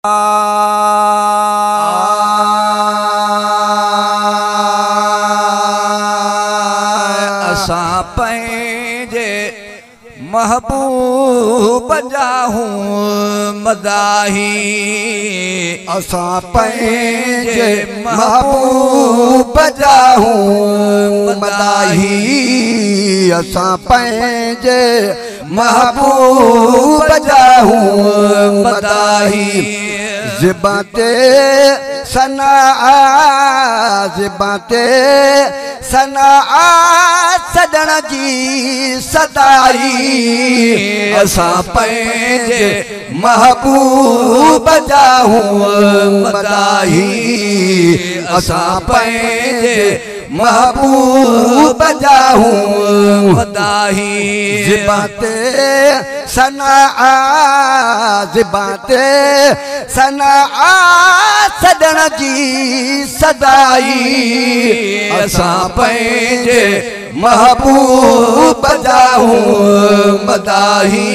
असां पंहिंजे महबूब जा हूं मदाही, असां पंहिंजे महबूब जा हूं मदाही, असां पंहिंजे महबूब जा हूं मदाही। ज़िबां ते सना ज़िबां ते सना सदण जी सदाई, असां पंहिंजे महबूब जा हूं मदाही, असां पंहिंजे महबूब जा हूं मदाही। ज़िबां ते सना ज़िबां ते सना सदण जी सदाई, असां पंहिंजे महबूब जा हूं मदाही,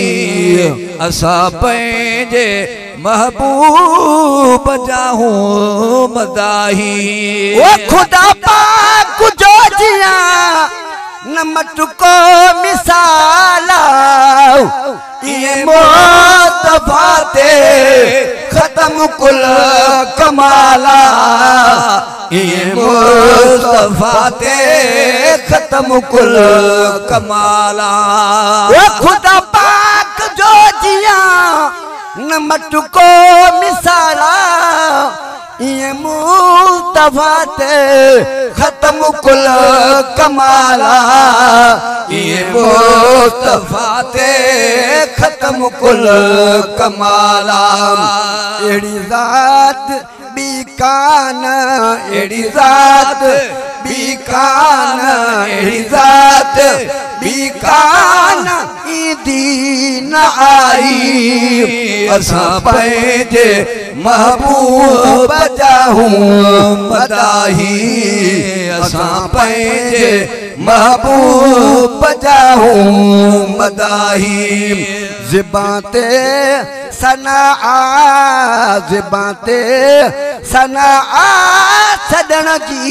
असां पंहिंजे महबूब जा हूं मदाही। ओ खुदा पाक जो जिया नमत को मिसाल ये मुस्तफा ते खत्म कुल कमाला, ये मुस्तफा ते खत्म कुल कमाला। ओ खुदा पाक जो जिया नमत को मिसाला ये मुस्तफा ते खत्म कुल कमाला, ये मुस्तफा ते खत्म कुल कमाला। एड़ी ज़ात बी कान, एड़ी ज़ात बी कान, एड़ी ज़ात बी कान दीन आई, असां पंहिंजे महबूब जा हूं मदाही, असां पंहिंजे महबूब जा हूं मदाही। ज़िबां ते सना ज़िबां ते सना सदण जी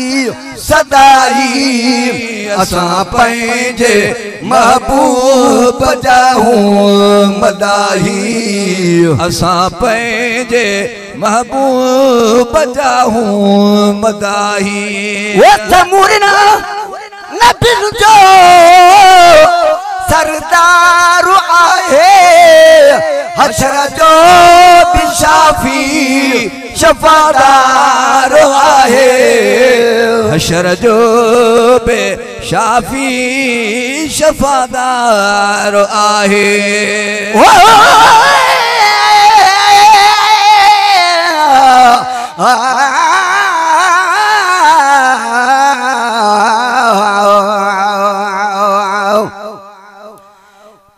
सदाई, असां पंहिंजे महबूब जा हूं मदाही, असां पंहिंजे महबूब जा हूं मदाही। वो समूरना नबी जो सरदार आहे, हशर जो भी शाफी शफादार आहे, हशर जो बे शाफी शफादार आहे।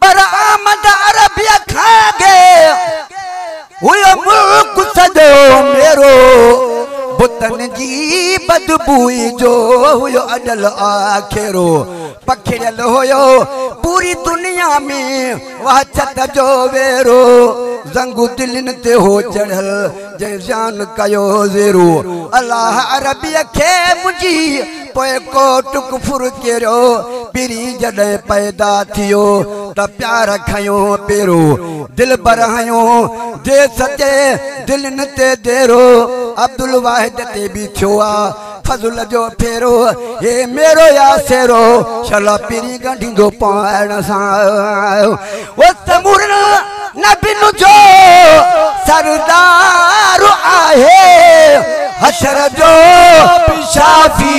पर आमद अरबिया खागे हुयो मुल्क सजो मेरो, बुतन जी बदबूई जो हुयो अडल आखेरो, पखिड़ियल हुयो पूरी दुनिया में वह छत जो वेरो, ज़ंगु दिलिन ते हो चढ़ल जै जान कयो ज़ेरो। अल्लाह अरबिया खे मुझी पोए कोटुक फुर केरो, पिरी जॾहिं पैदा थियो त प्यार खयो पेरो, दिल बरहायो जे सचे दिलिन ते देरो, अब्दुल वाहिद ते भी थियो आ फज़ुल जो फेरो, हे मेरो यासेरो शला पिरी गंढींदो पाइण सां। ओ समूरना नबी जो सरदार आहे, हशर जो भी शाफी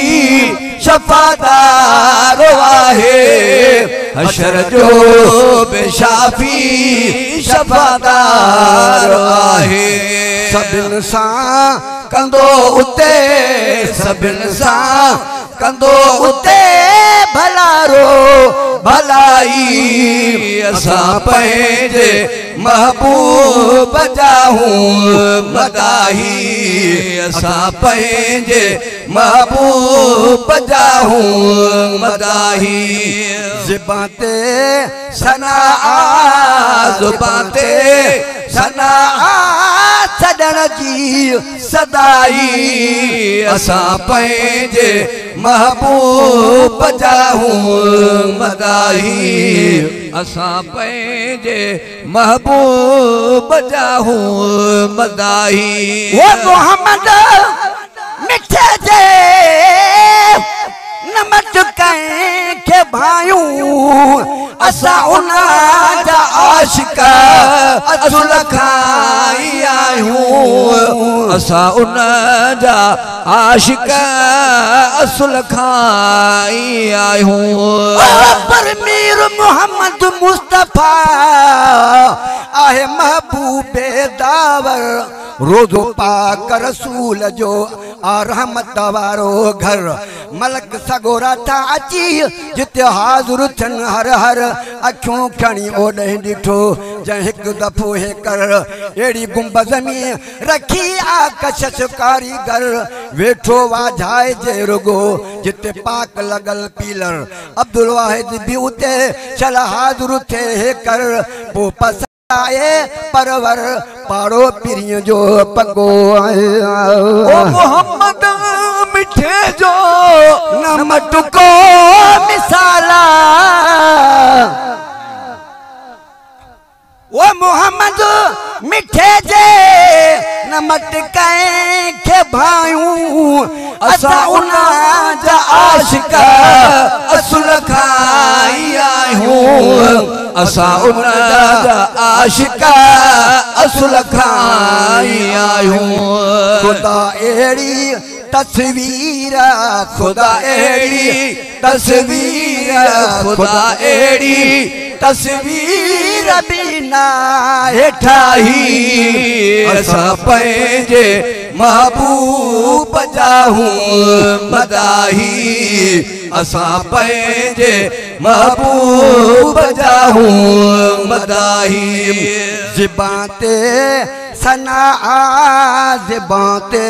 शफादार आहे, हशर जो बे शाफी शफादार आहे। सभिन सां कंदो उते, सभिन सां कंदो उते भलारो भलाई, असां पंहिंजे महबूब जा हूं मदाही, असां पंहिंजे महबूब जा हूं मदाही ज़ुबां ते सना ज़ुबां ते सना छॾण जी सदाई असां पंहिंजे महबूब जा हूं मदाही असां पंहिंजे महबूब जा हूं मदाही वो मोहम्मद मिठे जे नमत कंहिंखे भायूं असां उन जा आशिक असुल खाई आहियूं असां उन जा आशिक असुल खाई आहियूं पर मीर मोहम्मद मुस्तफा आहे महबूबे दावर रोज़ो पाक रसूल जो रहमत वारो घर मलक सगोरा था अची जिते हाज़ुर थियनि हर हर अखियूं खणी ओॾे ॾिठो जंहिं हिकु दफ़ो हे कर अहिड़ी गुंबज़ में रखी आकश कारीगर वेठो वाझाए जे रुगो जिते पाक लॻल पीलर अब्दुल वाहिद बि उते चल हाज़ुर थिए हे कर पोइ पस आए परवर पाड़ो पिरिय जो पगो ओ मोहम्मद मिठे जो नमट को मिसाला ओ मोहम्मद मिठे जे नमट कंहिंखे भायूं असां उन जा आशिक असुल खाई आहियूं असां उन जा आशिक असुल खाई आहियूं खुदा अहिड़ी तस्वीर खुदा अहिड़ी तस्वीर खुदा अहिड़ी तस्वीर बि न ठाही असां पंहिंजे महबूब जा हूं मदाही असां पंहिंजे महबूब जा हूं मदाही ज़ुबां ते सना ज़ुबां ते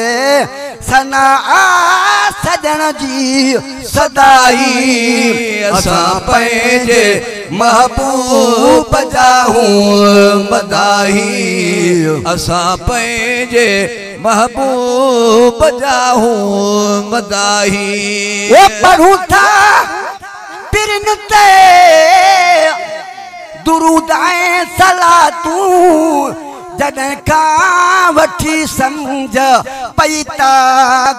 सना सजण जी सदाई असां पंहिंजे महबूब जा हूं मदाही असां पंहिंजे महबूब जा हूं मदाही वो पढ़ूं था पिरन ते दुरूद ऐं सलातूं जॾहिं खां वठी सम्झ पई ता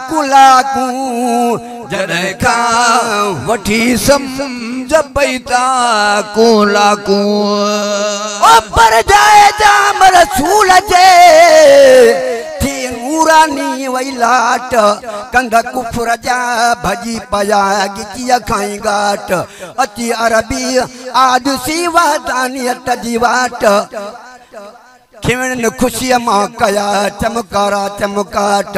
कुलाकूं जॾहिं खां वठी सम्झ पई ता कुलाकूं ओ पर जाए जाम रसूल जे थी नूरानी वई लाट कंध कुफर जा भजी पया गिचिया खाई घाट अची अरबी आदसी वहदानियत जी वाट खिवण खुशी मां कया चमकारा चमकाट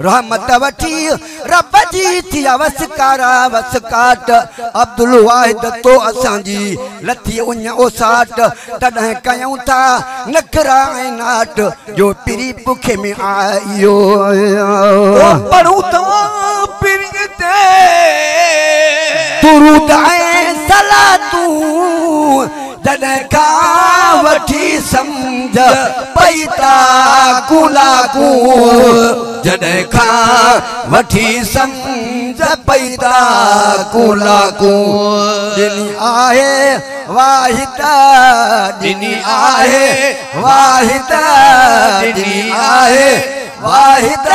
रहमत वठी रब जी थी वसकारा वसकाट अब्दुल वाहिद तो असांजी लथी उन ओसाट तॾहिं कयूं था नखरा ऐं नाट जो पिरी पुखे में आयो पढ़ूं था पिरी ते दुरूद ऐं सलातूं जॾहिं खां वठी सम्झ पई ता कुलाकूं जॾहिं खां वठी सम्झ पई ता कुलाकूं ॾिनी आहे वाहिद ॾिनी आहे वाहिद ॾिनी आहे वाहिद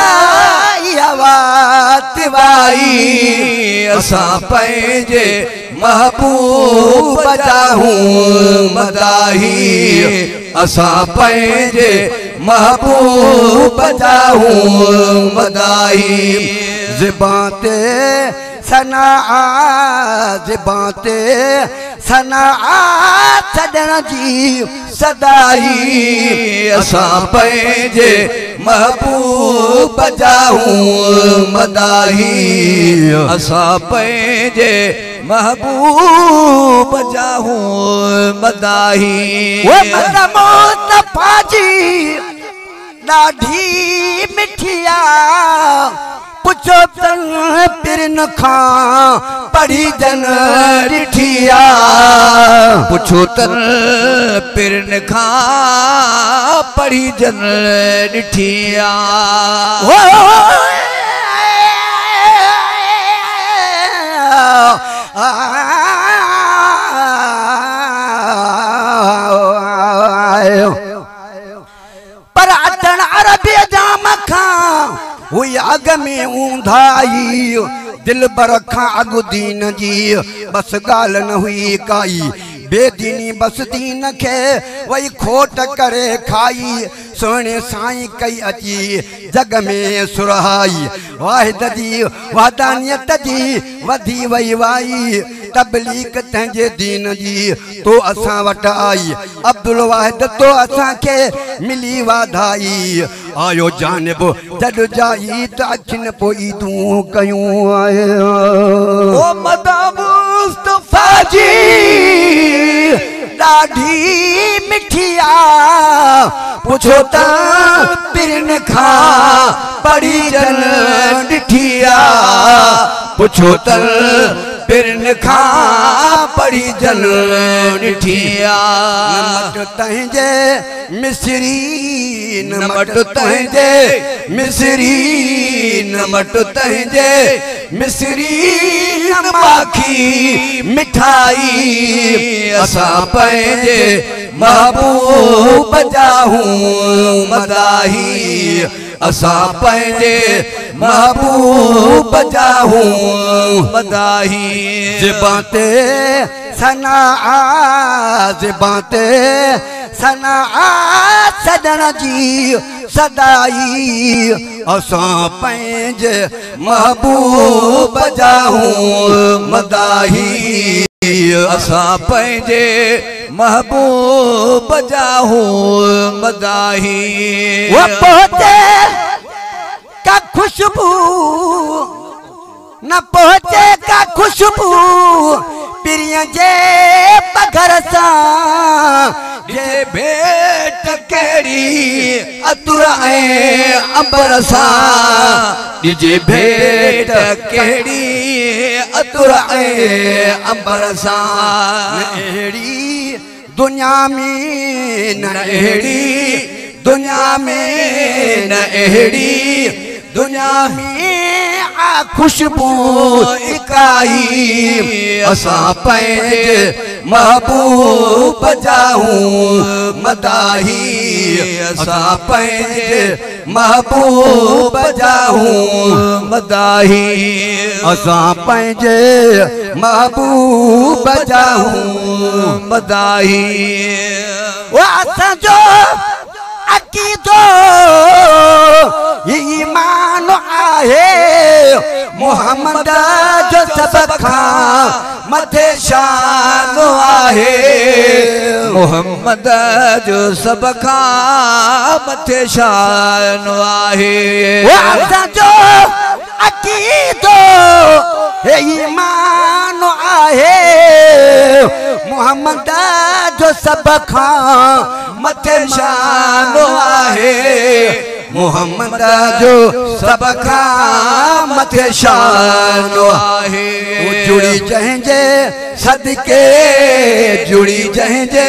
तिवाई असां पंहिंजे महबूब जा हूं मदाही असां पंहिंजे महबूब जा हूं मदाही ज़ुबां ते सना ज़ुबां ते सना छॾण जी सदाई असां पंहिंजे महबूब जा हूं मदाही असां पंहिंजे महबूब जा हूं मदाही वो मुस्तफा जी ॾाढी मिठिया पुछो तन पिरन खां पढ़ी जन ॾिठिया पुछो तन पिरन खां पढ़ी जन ॾिठिया पर अचण अरबी जाम खां हुई अग में ऊंधाई दिल बर खां अगु दीन जी बस गाल न हुई काई बेदीनी बस दीन के वही खोट करे खाई सोने साईं कई अची जग में सुरहाई वाहिद जी वादानियत जी वधी वई वाई तबलीग तंहिंजे दीन जी तो असां वटि आई अब्दुल वाहिद तो असां के मिली वाधाई आयो जानिब जड जाई त अखिन पोई तूं कयूं आए ओ मदा मुस्तफा जी ॾाढी मिठिया पुछो त पिरन खां पढ़ी जन ॾिठिया पुछो तन पिरन खां पढ़ी जन ॾिठिया नमट तंहिंजे मिस्री नमट तंहिंजे मिस्री नमट तंहिंजे मिस्री माखी मिठाई असां पंहिंजे महबूब जाहूं मदाही असां पंहिंजे महबूब जाहूं मदाही ज़िबां ते सना ज़िबां ते सना सदन जी सदाई असां पंहिंजे महबूब जाहूं मदाही असां पंहिंजे महबूब जाहूं मदाही वो पहुंचे का खुशबू न पहुंचे का खुशबू पिरिया जे पघर सां जे भेट कहिड़ी अतुर ऐं अंबर सां जे भेट कहिड़ी अतुर ऐं अंबर सां अहिड़ी दुनिया में न अहिड़ी दुनिया में न अहिड़ी दुनिया में खुशबू इकाई असां पंहिंजे महबूब जाहूं मदाही असां पंहिंजे महबूब जाहूं मदाही असां पंहिंजे महबूब जाहूं मदाही वो असांजो अक़ीदो ईमान आहे मोहम्मद जो सब खां मथे शान आहे मोहम्मद जो सब खां मथे शान आहे वो असांजो अक़ीदो ईमान आहे मोहम्मद जो सब खां मथे शान आहे मोहम्मद जो सब खां मथे शान आहे जुड़ी जंहिंजे सदके जुड़ी जंहिंजे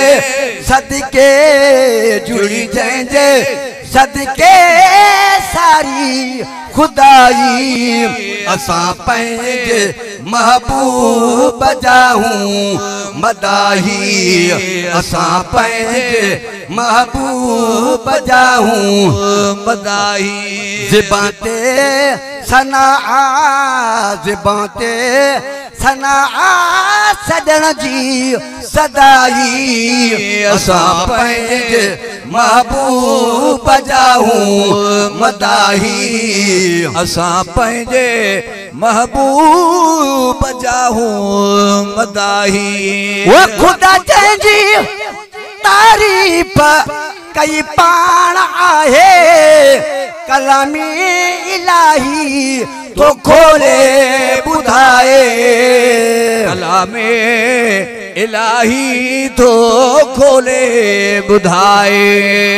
सदके जुड़ी जंहिंजे सदके सारी खुदाई असां पंहिंजे महबूब जाहूं मदाही असां पंहिंजे महबूब जाहूं मदाही ज़िबां ते सना ज़िबां ते सना सजण जी सदाई असां पंहिंजे महबूब जाहूं मदाही असां पंहिंजे महबूब जाहूं मदाही वो खुदा जंहिंजी तारीफ़ कई पाण आहे कलामी इलाही तो खोले ॿुधाए कलामे इलाही तो खोले ॿुधाए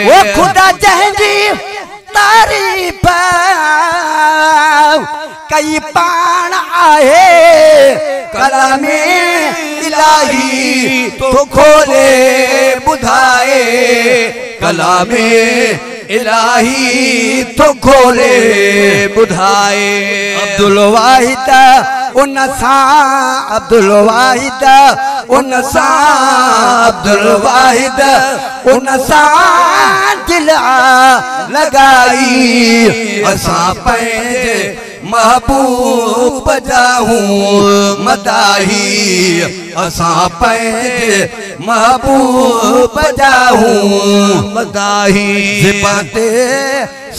वो खुदा जंहिंजी तारीफ कई पाण आहे कलामे इलाही तो खोले बुधाए कलामे इलाही तो खोले बुधाए अब्दुल वाहिद उन सां अब्दुल वाहिद उन सां अब्दुल वाहिद उन सां दिल लगाई असां पंहिंजे महबूब जाहूं मदाही असां पंहिंजे महबूब जाहूं मदाही ज़िबाते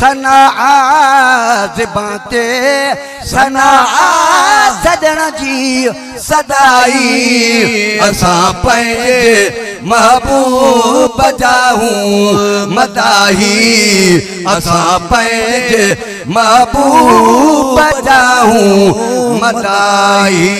सना ज़िबाते सना सदन जी सदाई असां पंहिंजे महबूब जाहूं मदाही असां पंहिंजे महबूब जाहूं मदाही।